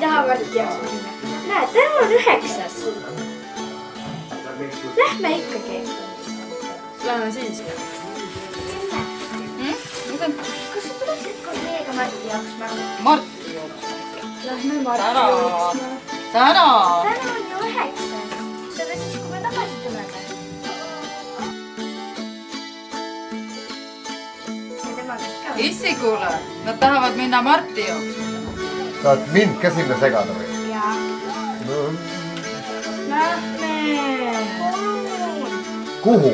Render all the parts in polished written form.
taha Marti jaoks minna. Näed, täna on 9. Lähme ikkagi. Lähme siis. Kas sa tuleksid koos meiega Marti jooksma? Marti jooksma. Lähme Marti jooksma. Täna on ju 9. Seda siis, kui me tagasi tuleme. Issi kuule, nad tahavad minna Marti jooksma. Saad mind ka sinna segada või? Jaa. Lähme. Kuhu?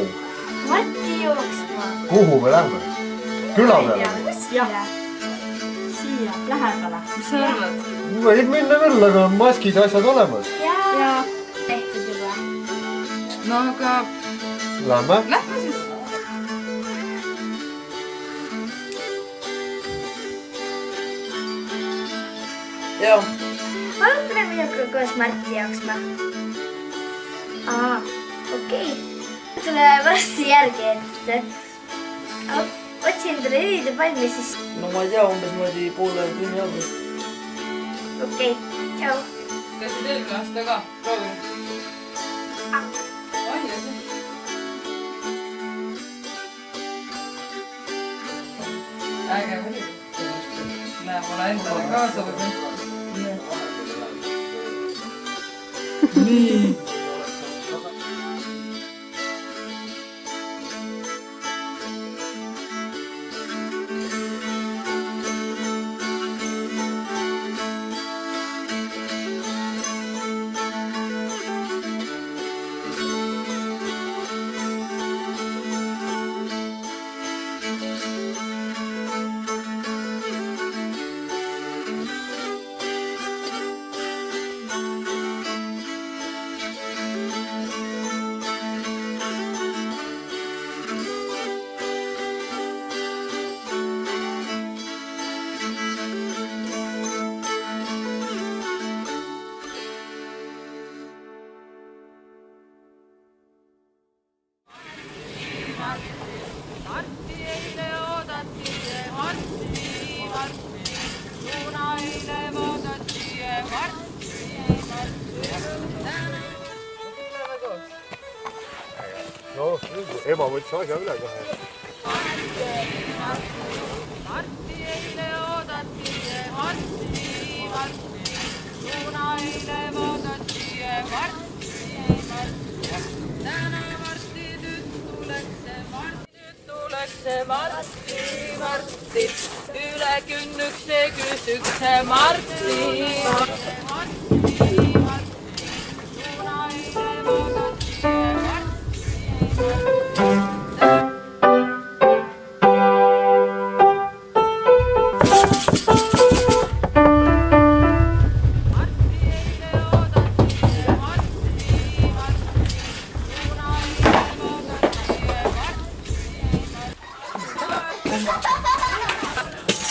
Marti jooksma. Kuhu me lähme? Küla peale? Jah. Siia, lähedale. Mis sa arvad? Võib minna küll, aga on maskid ja asjad olemas. Jaa. Tehtud juba. No aga... Lähme? Lähme siis. Joo. Haluatko minä koos Martti jooksma? Okei. Tulee varsti järgi, et otsi endale hüvide palmi, siis... No ma ei tea, umbes moodi poole tunni algust. Okei, tšau. Käisid eelmine aasta ka? Proovi. Äge muidugi. Näe, pole endale kaasa võtnud. Nii. No, ema võttis asja üle kohe. Marti eile oodati, Marti. Suuna eile vaadati, Marti. Täna Marti tüttu läks see Marti. Üle künnyks see küsyks see Marti.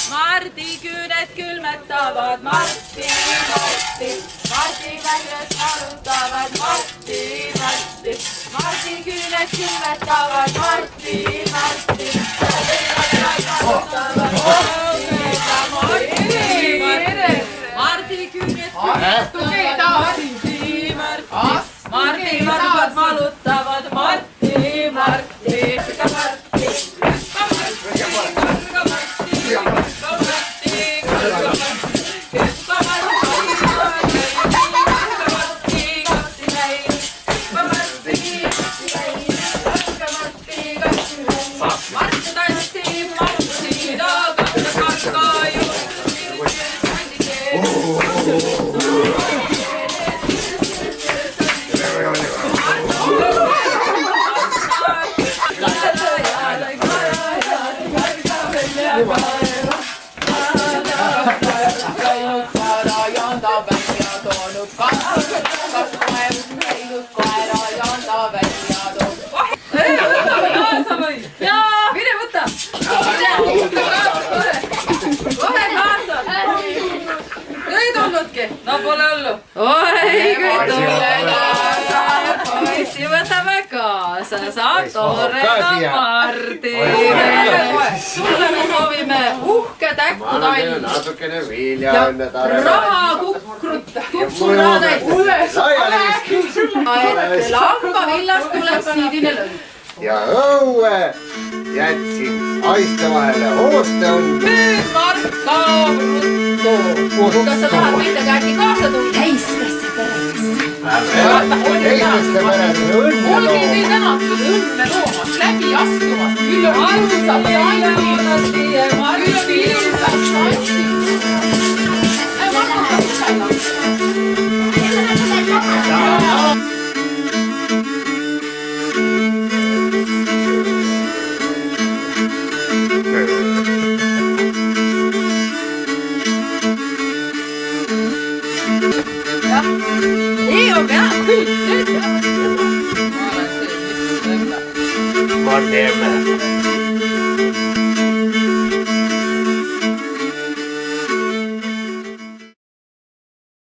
Marti küünet külmetavad Marti. Marti väljas valutavad Marti. Marti küünet külmetavad Marti. Marti küünet Marti varvad valutavad Marti. Mine võta! Kohe kaasa! Ei tulnudki? No pole hullu. Oi, kui tule kaasa! Poissi võtame kaasa, saab toreda Martile. Sulle me soovime uhke täkku talv. Natukene vilja. Raha kukru sul raadeid. laiali viski. Et lambavillast tuleb siidine lõng. Ja õue jätsin haiste vahele hooste on. Nüüd Marka ruttu. Kas sa tahad midagi äkki kaasa tulla? Teistesse peredesse. Teistesse perede õnne Olge looma. te tänatud õnne loomast, läbi astumast. Küll on ilusad sandid. Küll on ilusad sandid. Nii on peab küll. Ma teeme.